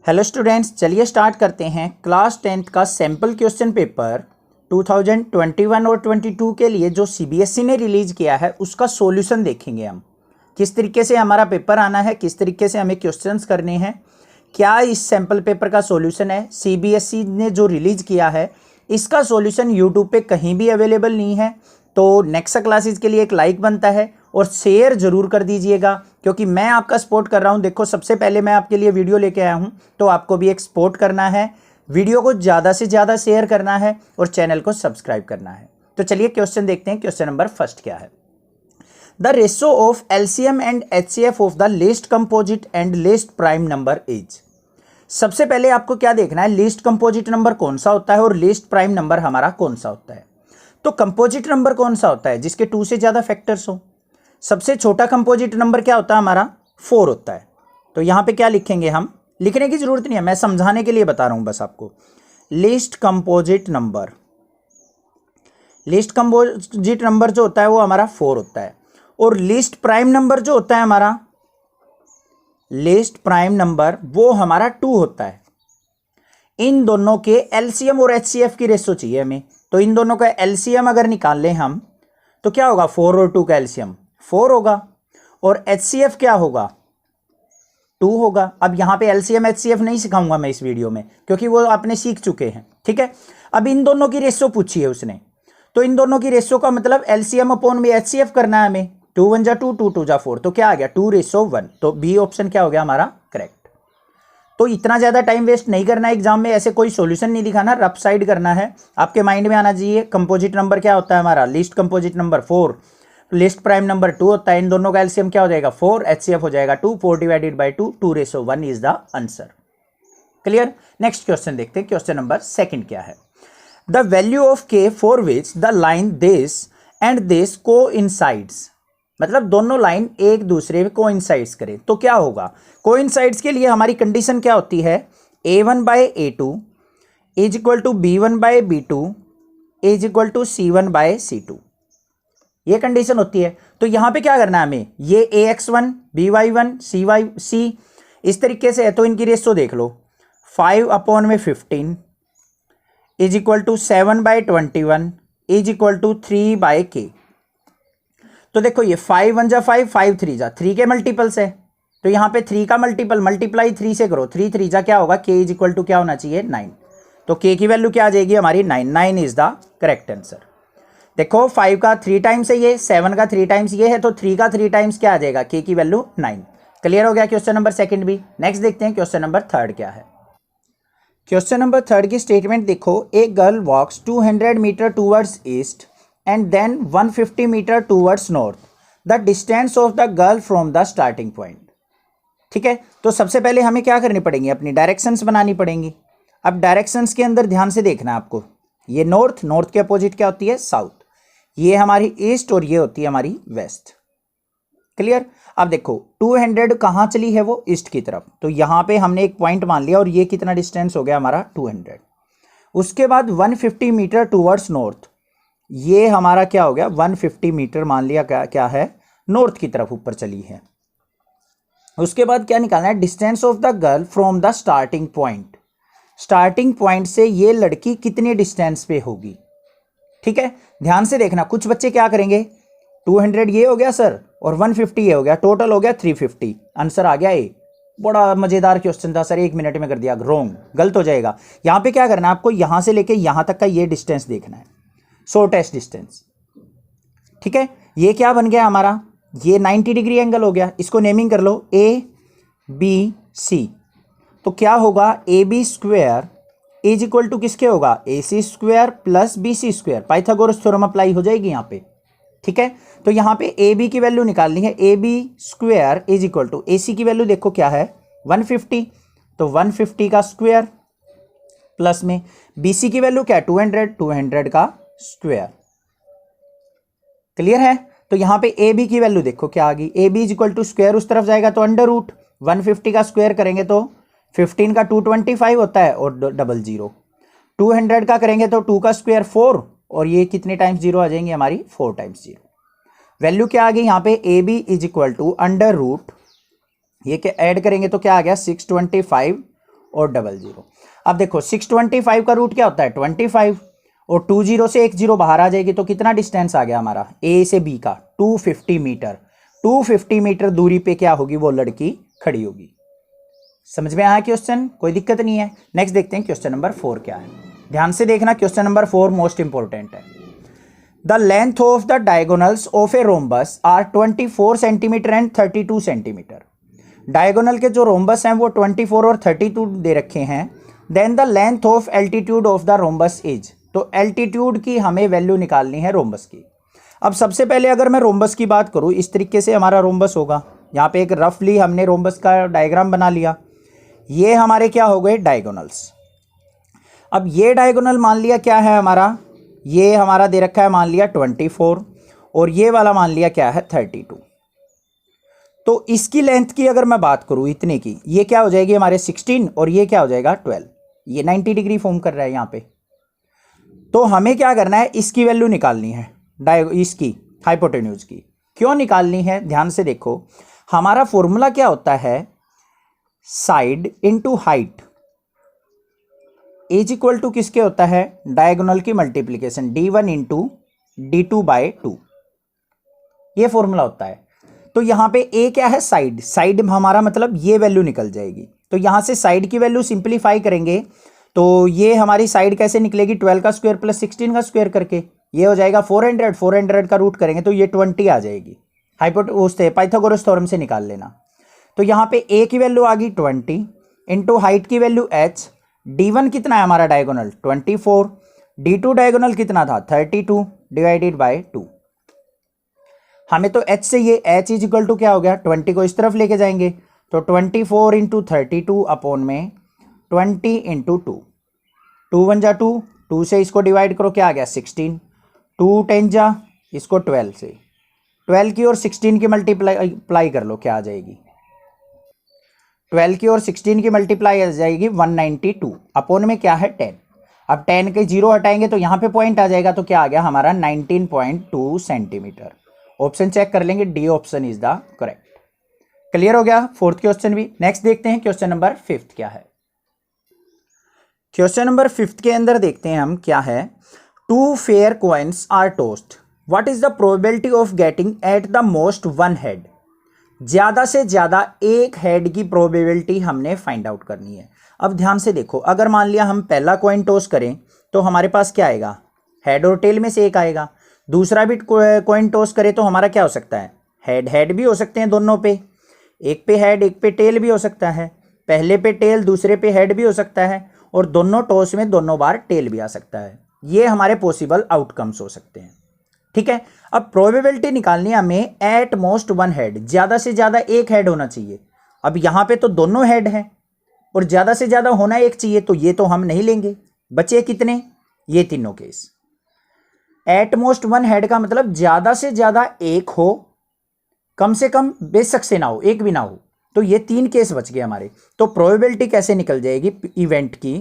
Hello students, चलिए start करते हैं क्लास 10th का सैम्पल क्वेश्चन पेपर 2021 और 22 के लिए जो सीबीएसई ने रिलीज़ किया है उसका सॉल्यूशन देखेंगे हम। किस तरीके से हमारा पेपर आना है, किस तरीके से हमें क्वेश्चंस करने हैं, क्या इस सैम्पल पेपर का सॉल्यूशन है। सीबीएसई ने जो रिलीज़ किया है इसका सॉल्यूशन यूट्यूब पे कहीं भी अवेलेबल नहीं है, तो नेक्स्ट क्लासेस के लिए एक लाइक बनता है और शेयर जरूर कर दीजिएगा, क्योंकि मैं आपका सपोर्ट कर रहा हूं। देखो, सबसे पहले मैं आपके लिए वीडियो लेके आया हूं, तो आपको भी एक सपोर्ट करना है, वीडियो को ज़्यादा से ज़्यादा शेयर करना है और चैनल को सब्सक्राइब करना है। तो चलिए क्वेश्चन देखते हैं। क्वेश्चन नंबर फर्स्ट क्या है? The ratio of LCM and HCF of the least composite and least prime number is. सबसे पहले आपको क्या देखना है, लीस्ट कंपोजिट नंबर कौन सा होता है और लीस्ट प्राइम नंबर हमारा कौन सा होता है। तो कंपोजिट नंबर कौन सा होता है? जिसके 2 से ज़्यादा फैक्टर्स हो। सबसे छोटा कंपोजिट नंबर क्या होता है? हमारा 4 होता है। तो यहाँ पे क्या लिखेंगे? हम लिखने की जरूरत नहीं है, मैं समझाने के लिए बता रहा हूँ बस आपको। Least composite number, least composite number जो होता है वो हमारा 4 होता है। और लीस्ट प्राइम नंबर जो होता है हमारा, लीस्ट प्राइम नंबर वो हमारा 2 होता है। इन दोनों के एलसीएम और एचसीएफ की रेशो चाहिए हमें। तो इन दोनों का एलसीएम अगर निकाल लें हम तो क्या होगा? 4 और 2 का एलसीएम 4 होगा और एचसीएफ क्या होगा? 2 होगा। अब यहां पे एलसीएम एचसीएफ नहीं सिखाऊंगा मैं इस वीडियो में, क्योंकि वो आपने सीख चुके हैं। ठीक है, अब इन दोनों की रेशो पूछी है उसने, तो इन दोनों की रेशो का मतलब एलसीएम अपॉन में एचसीएफ करना है हमें। 2 1 जा 2, 2 2 जा 4, तो क्या आ गया? 2:1। तो बी ऑप्शन क्या हो गया हमारा? करेक्ट। तो इतना ज़्यादा टाइम वेस्ट नहीं करना है एग्जाम में, ऐसे कोई सॉल्यूशन नहीं दिखाना, रफ साइड करना है। आपके माइंड में आना चाहिए कंपोजिट नंबर क्या होता है हमारा, least composite number 4, list prime number 2 होता है। इन दोनों का एलसीएम क्या हो जाएगा? 4, एचसीएफ हो जाएगा 2, 4 divided by 2, 2:1 is the answer. Clear? Next question देखते हैं। क्वेश्चन नंबर सेकंड क्या है? द वैल्यू ऑफ के for which the line this and this coincides, मतलब दोनों लाइन एक दूसरे में कोइंसाइड्स करें तो क्या होगा? कोइंसाइड्स के लिए हमारी कंडीशन क्या होती है? a1/a2 is equal to b1/b2 is equal to c1/c2, ये कंडीशन होती है। तो यहां पे क्या करना है हमें? ये ax1 by1 cy इस तरीके से है, तो इनकी रेशो देख लो। 5/15 is equal to 7/21 is equal to 3/k। तो देखो, ये 5 1 जा 5, 5 3 जा 3 के मल्टीपल्स है, तो यहाँ पे 3 का मल्टीपल मल्टीप्लाई 3 से करो, 3 3 जा क्या होगा? k इज इक्वल टू क्या होना चाहिए? 9। तो k की वैल्यू क्या आ जाएगी हमारी? 9। 9 इज द करेक्ट आंसर। देखो, 5 का 3 टाइम्स है ये, 7 का 3 टाइम्स ये है, तो 3 का 3 टाइम्स क्या आ जाएगा? k की वैल्यू 9। क्लियर हो गया क्वेश्चन नंबर सेकंड भी। नेक्स्ट देखते हैं क्वेश्चन नंबर थर्ड क्या है। क्वेश्चन नंबर थर्ड की स्टेटमेंट देखो, a girl walks 200 metre towards east and then 150 metre towards north, the distance of the girl from the starting point. ठीक है, तो सबसे पहले हमें क्या करनी पड़ेंगी? अपनी डायरेक्शंस बनानी पड़ेंगी। अब डायरेक्शंस के अंदर ध्यान से देखना है आपको, ये नॉर्थ, नॉर्थ के अपोजिट क्या होती है? साउथ। ये हमारी ईस्ट और ये होती है हमारी वेस्ट। क्लियर? अब देखो, 200 कहाँ चली है? वो ईस्ट की तरफ, तो यहाँ पे हमने एक पॉइंट मान लिया और ये कितना डिस्टेंस हो गया हमारा? 200। उसके बाद 150 मीटर टूवर्ड्स नॉर्थ, ये हमारा क्या हो गया? 150 मीटर मान लिया क्या है? नॉर्थ की तरफ ऊपर चली है। उसके बाद क्या निकालना है? Distance of the girl from the starting point. Starting point से ये लड़की कितने डिस्टेंस पे होगी? ठीक है, ध्यान से देखना। कुछ बच्चे क्या करेंगे, 200 ये हो गया सर और 150 ये हो गया, टोटल हो गया 350, आंसर आ गया ए। बड़ा मजेदार क्वेश्चन था सर, 1 मिनट में कर दिया। रॉन्ग, गलत हो जाएगा। यहां पे क्या करना है आपको? यहां से लेके यहां तक का ये डिस्टेंस देखना है, शॉर्टेस्ट डिस्टेंस। ठीक है, ये क्या बन गया हमारा? ये 90 डिग्री एंगल हो गया। इसको नेमिंग कर लो ABC। तो क्या होगा? AB square is equal to किसके होगा? AC square plus BC square. Pythagoras theorem apply हो जाएगी यहाँ पे। ठीक है, तो यहाँ पे AB की वैल्यू निकालनी है। AB square is equal to AC की वैल्यू देखो क्या है? 150, तो 150 का स्क्वायर प्लस में BC की वैल्यू क्या है? 200, 200 का स्क्वायर। क्लियर है? तो यहां पे AB की वैल्यू देखो क्या आ गई? AB is equal to square उस तरफ जाएगा तो अंडर रूट 150 का स्क्वायर करेंगे तो 15 का 225 होता है और 00। 200 का करेंगे तो 2 का स्क्वायर 4 और ये कितने टाइम्स 0 आ जाएंगे हमारी? 4 टाइम्स 0। वैल्यू क्या आ गई यहाँ पे? AB is equal to under root, ये क्या ऐड करेंगे तो क्या आ गया? 625 और 00। अब देखो 625 का रूट क्या होता है 25, और 20 से 10 बाहर आ जाएगी तो कितना डिस्टेंस आ गया हमारा ए से बी का 250 मीटर। 250 मीटर दूरी पे क्या होगी वो लड़की खड़ी होगी। समझ में आया क्वेश्चन, कोई दिक्कत नहीं है। नेक्स्ट देखते हैं क्वेश्चन नंबर 4 क्या है। ध्यान से देखना, क्वेश्चन नंबर 4 मोस्ट इंपॉर्टेंट है। The length of the diagonals of a rhombus are 24 centimetre and 32 centimetre. Diagonal के जो रोम्बस हैं वो 24 और 32 दे रखे हैं। Then the length of altitude of the rhombus is, तो एल्टीट्यूड की हमें वैल्यू निकालनी है रोम्बस की। अब सबसे पहले अगर मैं रोम्बस की बात करूं, इस तरीके से हमारा रोम्बस होगा। यहाँ पे एक रफली हमने रोम्बस का डायग्राम बना लिया। ये हमारे क्या हो गए डायगोनल्स। अब ये डायगोनल मान लिया क्या है हमारा, ये हमारा दे रखा है मान लिया 24, और ये वाला मान लिया क्या है 32। तो इसकी लेंथ की अगर मैं बात करूं इतने की, ये क्या हो जाएगी हमारे 16 और ये क्या हो जाएगा 12। ये 90 डिग्री फॉर्म कर रहा है यहाँ पे। तो हमें क्या करना है, इसकी वैल्यू निकालनी है इसकी हाइपोटेन्यूज की। क्यों निकालनी है, ध्यान से देखो। हमारा फॉर्मूला क्या होता है, side into height is equal to किसके होता है, डायगोनल की मल्टीप्लीकेशन d1 इंटू d2/2। ये फॉर्मूला होता है। तो यहां पे a क्या है साइड, साइड हमारा मतलब ये वैल्यू निकल जाएगी। तो यहां से साइड की वैल्यू सिंप्लीफाई करेंगे तो ये हमारी साइड कैसे निकलेगी, 12 का स्क्वायर प्लस 16 का स्क्वायर करके। ये हो जाएगा 400 का रूट करेंगे तो ये 20 आ जाएगी। उससे पाइथागोरस थ्योरम से निकाल लेना। तो यहाँ पे a की वैल्यू आ गई 20 इंटू हाइट की वैल्यू h। d1 कितना है हमारा डायगोनल 24, d2 डायगोनल कितना था 32 डिवाइडेड बाय 2। हमें तो h से ये h इज इक्वल टू क्या हो गया, 20 को इस तरफ लेके जाएंगे तो 24 इंटू 32 अपॉन में 20 इंटू 2। 2 1 जा 2, 2 से इसको डिवाइड करो क्या आ गया 16, 2 10 जा इसको 12 से, 12 की और 16 की मल्टीप्लाई कर लो क्या आ जाएगी, 12 की और 16 की मल्टीप्लाई आ जाएगी 192 अपॉन में क्या है 10। अब 10 के 0 हटाएंगे तो यहाँ पे पॉइंट आ जाएगा तो क्या आ गया हमारा 19.2 सेंटीमीटर। ऑप्शन चेक कर लेंगे, D option is the correct. Clear हो गया फोर्थ क्वेश्चन भी। नेक्स्ट देखते हैं क्वेश्चन नंबर 5 क्या है। क्वेश्चन नंबर 5 के अंदर देखते हैं हम क्या है। 2 fair coins are tossed, what is the probability of getting at the most 1 head. ज्यादा से ज्यादा एक हेड की प्रोबेबिलिटी हमने फाइंड आउट करनी है। अब ध्यान से देखो, अगर मान लिया हम पहला कॉइन टॉस करें तो हमारे पास क्या आएगा, हेड और टेल में से एक आएगा। दूसरा भी कॉइन टॉस करें तो हमारा क्या हो सकता है, हेड हेड भी हो सकते हैं दोनों पे, एक पे हेड एक पे टेल भी हो सकता है, पहले पे टेल दूसरे पे हेड भी हो सकता है, और दोनों टॉस में दोनों बार टेल भी आ सकता है। ये हमारे पॉसिबल आउटकम्स हो सकते हैं। ठीक है, अब प्रोबेबिलिटी निकालनी है हमें एट मोस्ट 1 हेड, ज्यादा से ज्यादा एक हेड होना चाहिए। अब यहां पे तो दोनों हेड हैं और ज्यादा से ज्यादा होना एक चाहिए, तो ये तो हम नहीं लेंगे। बचे कितने, ये तीनों केस। एट मोस्ट 1 हेड का मतलब ज्यादा से ज्यादा एक हो, कम से कम बेशक से ना हो, एक भी ना हो। तो ये 3 केस बच गए हमारे। तो प्रोबेबिलिटी कैसे निकल जाएगी इवेंट की,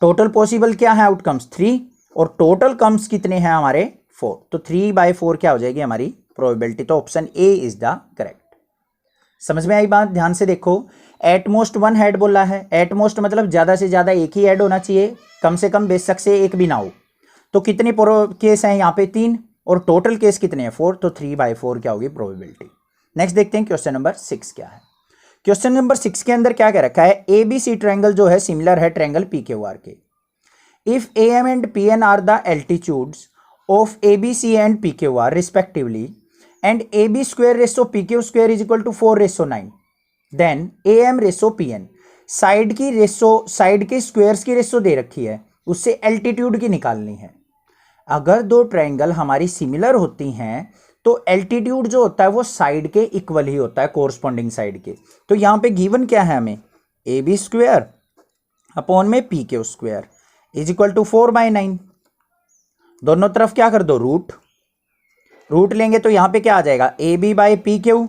टोटल पॉसिबल क्या है आउटकम्स 3 और टोटल कम्स कितने हैं हमारे 4। तो 3/4 क्या हो जाएगी हमारी प्रोबेबिलिटी। तो option A is the correct. समझ में आई बात, ध्यान से देखो। एटमोस्ट 1 हेड बोला है, एटमोस्ट मतलब ज्यादा से ज्यादा एक ही हेड होना चाहिए, कम से कम बेशक से एक भी ना हो। तो कितने केस हैं यहाँ पे 3 और टोटल केस कितने हैं 4। तो 3/4 क्या होगी प्रोबेबिलिटी। नेक्स्ट देखते हैं क्वेश्चन नंबर 6 क्या है। क्वेश्चन नंबर 6 के अंदर क्या कह रखा है, ABC ट्रायंगल जो है सिमिलर है ट्रायंगल PQR के। If AM and PN are the altitudes of ABC and PQR respectively and AB square ratio PQ square is equal to 4:9, then AM ratio PN। Side की ratio, side के squares की ratio दे रखी है, उससे altitude की निकालनी है। अगर दो ट्रायंगल हमारी सिमिलर होती हैं तो एल्टीट्यूड जो होता है वो साइड के इक्वल ही होता है, कोरस्पॉन्डिंग साइड के। तो यहां पे गिवन क्या है हमें, AB स्क्वायर अपॉन में PQ square is equal to 4/9। दोनों तरफ क्या कर दो रूट, रूट लेंगे तो यहां पे क्या आ जाएगा AB/PQ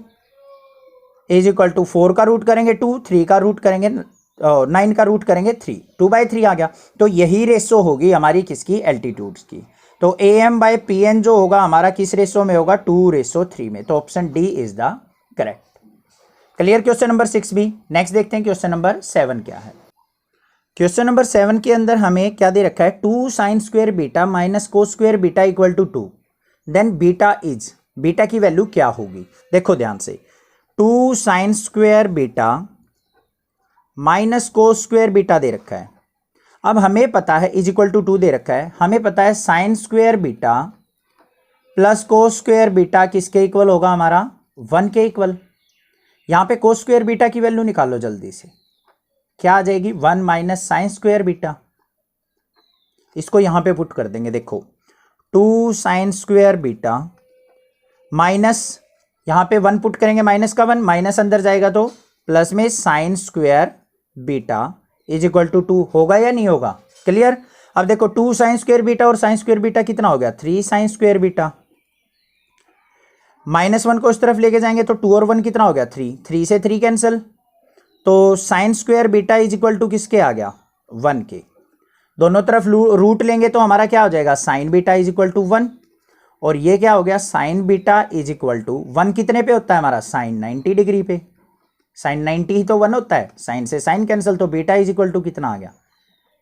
इज इक्वल टू 4 का रूट करेंगे 2, 3 का रूट करेंगे 9 का रूट करेंगे 3, 2/3 आ गया। तो यही रेशो होगी हमारी किसकी, एल्टीट्यूड्स की। तो AM/PN जो होगा हमारा किस रेशो में होगा, 2:3 में। तो option D is the correct. Clear question number 6 भी। नेक्स्ट देखते हैं क्वेश्चन नंबर 7 क्या है। क्वेश्चन नंबर 7 के अंदर हमें क्या दे रखा है, 2 sin square beta minus cos square beta equal to 2, then beta की वैल्यू क्या होगी। देखो ध्यान से, 2 sin square beta minus cos square beta दे रखा है। अब हमें पता है इज इक्वल टू 2 दे रखा है, हमें पता है sign square beta plus cos square beta किसके इक्वल होगा, हमारा 1 के इक्वल। यहां पे कोस स्क्वायर बीटा की वैल्यू निकालो जल्दी से, क्या आ जाएगी 1 माइनस साइन स्क्वायर बीटा। इसको यहां पे पुट कर देंगे, देखो 2 sin स्क्वायर बीटा माइनस, यहां पे 1 पुट करेंगे, माइनस का 1 माइनस अंदर जाएगा तो प्लस में sine square beta is equal to 2 होगा या नहीं होगा। क्लियर। अब देखो 2 sin स्क्वायर बीटा और साइन स्क्वायर बीटा कितना हो गया, 3 sin स्क्वायर बीटा। -1 को इस तरफ लेके जाएंगे तो 2 और 1 कितना हो गया, 3 से 3 कैंसिल, तो sine square beta is equal to किसके आ गया, 1 के। दोनों तरफ रूट लेंगे तो हमारा क्या हो जाएगा, sine beta is equal to 1, और ये क्या हो गया, sine beta is equal to 1 कितने पे होता है हमारा, साइन 90 डिग्री पे। साइन 90 ही तो 1 होता है, साइन से साइन कैंसिल, तो बीटा इज इक्वल टू कितना आ गया,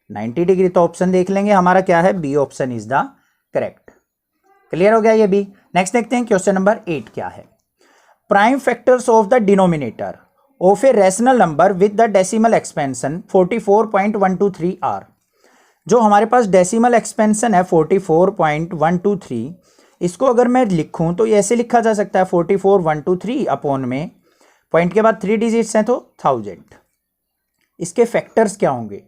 90 डिग्री। तो ऑप्शन देख लेंगे हमारा क्या है, B option is the correct. Clear हो गया ये बी। नेक्स्ट देखते हैं क्वेश्चन नंबर 8 क्या है। Prime factors of the denominator of a rational number with the decimal expansion 44.123 are. जो हमारे पास डेसिमल एक्सपेंशन है 44.123, इसको अगर मैं लिखूं तो ये ऐसे लिखा जा सकता है 44.123 अपॉन में पॉइंट के बाद 3 डिजिट्स हैं तो 1000। इसके फैक्टर्स क्या होंगे,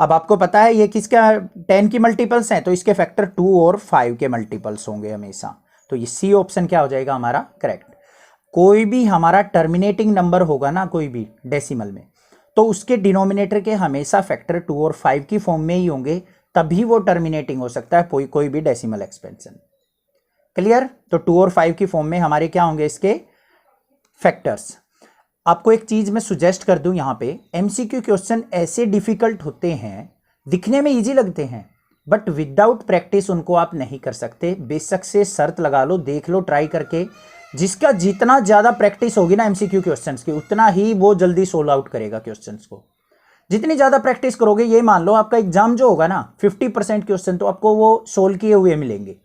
अब आपको पता है ये किसका 10 की मल्टीपल्स हैं, तो इसके फैक्टर 2 और 5 के मल्टीपल्स होंगे हमेशा। तो ये सी ऑप्शन क्या हो जाएगा हमारा करेक्ट। कोई भी हमारा टर्मिनेटिंग नंबर होगा ना, कोई भी डेसिमल में, तो उसके डिनोमिनेटर के हमेशा फैक्टर 2 और 5 की फॉर्म में ही होंगे, तभी वो टर्मिनेटिंग हो सकता है कोई भी डेसिमल एक्सपेंशन। क्लियर। तो 2 और 5 की फॉर्म में हमारे क्या होंगे इसके फैक्टर्स। आपको एक चीज मैं सुजेस्ट कर दूं, यहां पे एमसीक्यू क्वेश्चन ऐसे डिफिकल्ट होते हैं, दिखने में इजी लगते हैं, बट विदाउट प्रैक्टिस उनको आप नहीं कर सकते। बेशक से शर्त लगा लो, देख लो ट्राई करके, जिसका जितना ज्यादा प्रैक्टिस होगी ना एमसीक्यू क्वेश्चंस की, उतना ही वो जल्दी सोल्व आउट करेगा क्वेश्चंस को। जितनी ज्यादा प्रैक्टिस करोगे, ये मान लो आपका एग्जाम जो होगा ना 50% क्वेश्चन तो आपको वो सोल्व किए हुए मिलेंगे,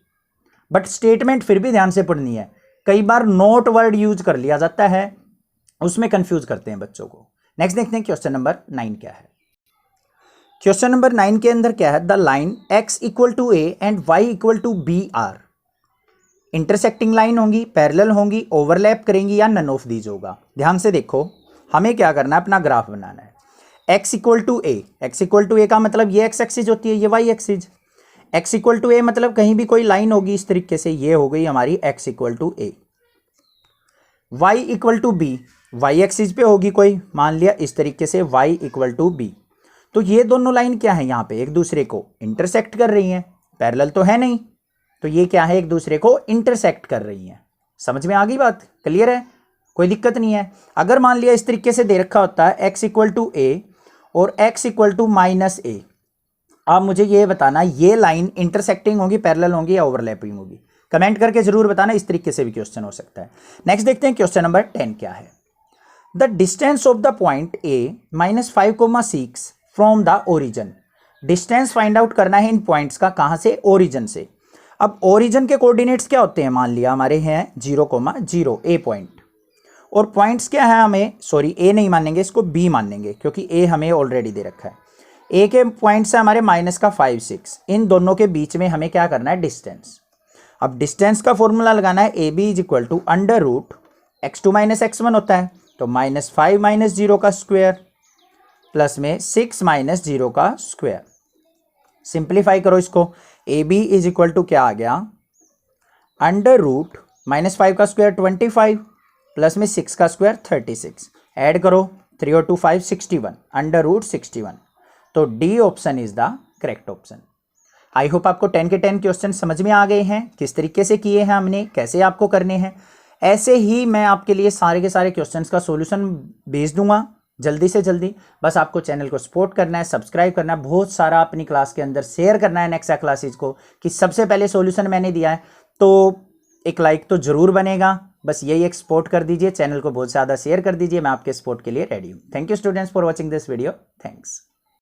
बट स्टेटमेंट फिर भी ध्यान से पढ़नी है। कई बार नोट वर्ड यूज कर लिया जाता है, उसमें कंफ्यूज करते हैं बच्चों को। नेक्स्ट देखते हैं क्वेश्चन नंबर 9 क्या है। क्वेश्चन नंबर 9 के अंदर क्या है, the line x equal to a and y equal to b are intersecting line होंगी, पैरेलल होंगी, ओवरलैप करेंगी या नन ऑफ दीज होगा। ध्यान से देखो, हमें क्या करना है, अपना ग्राफ बनाना है। x इक्वल टू a का मतलब ये x एक्सिस होती है, ये y axis. x equal to a मतलब कहीं भी कोई लाइन होगी इस तरीके से, ये हो गई हमारी x equal to a। y equal to b, y axis पे होगी कोई, मान लिया इस तरीके से y इक्वल टू b। तो ये दोनों लाइन क्या है, यहाँ पे एक दूसरे को इंटरसेक्ट कर रही हैं, पैरेलल तो है नहीं, तो ये क्या है, एक दूसरे को इंटरसेक्ट कर रही हैं। समझ में आ गई बात, क्लियर है, कोई दिक्कत नहीं है। अगर मान लिया इस तरीके से दे रखा होता है x इक्वल टू a और x equal to minus a, आप मुझे ये बताना ये लाइन इंटरसेक्टिंग होगी, पैरेलल होंगी या ओवरलैपिंग होगी, कमेंट करके जरूर बताना। इस तरीके से भी क्वेश्चन हो सकता है। नेक्स्ट देखते हैं क्वेश्चन नंबर 10 क्या है। The distance of the point a -5,6 from the origin. Distance find out करना है इन पॉइंट्स का, कहां से, ओरिजिन से। अब ओरिजिन के कोऑर्डिनेट्स क्या होते हैं, मान लिया हमारे हैं 0,0 a पॉइंट, और पॉइंट्स क्या है, हमें सॉरी a नहीं मानेंगे, इसको b मानेंगे क्योंकि a हमें ऑलरेडी दे रखा है। a के पॉइंट्स है हमारे -5, 6, इन दोनों के बीच में हमें क्या करना है, डिस्टेंस। अब डिस्टेंस का फॉर्मूला लगाना है, ab is equal to under root x2 - x1 होता है, तो -5 - 0 का स्क्वायर प्लस में 6 - 0 का स्क्वायर। सिंप्लीफाई करो इसको, ab इज इक्वल टू क्या आ गया, अंडर रूट -5 का स्क्वायर 25 प्लस में 6 का स्क्वायर 36, ऐड करो 3 और 2 5, 61, अंडर रूट 61। तो D option is the correct option. I hope आपको 10 के 10 क्वेश्चन समझ में आ गए हैं, किस तरीके से किए हैं हमने, कैसे आपको करने हैं। ऐसे ही मैं आपके लिए सारे के सारे क्वेश्चंस का सॉल्यूशन भेज दूंगा जल्दी से जल्दी। बस आपको चैनल को सपोर्ट करना है, सब्सक्राइब करना है, बहुत सारा अपनी क्लास के अंदर शेयर करना है नेक्स्ट क्लासेज को, कि सबसे पहले सॉल्यूशन मैंने दिया है, तो एक लाइक तो जरूर बनेगा। बस यही एक सपोर्ट कर दीजिए, चैनल को बहुत ज़्यादा शेयर कर दीजिए, मैं आपके सपोर्ट के लिए रेडी हूँ। Thank you students for watching this video. Thanks.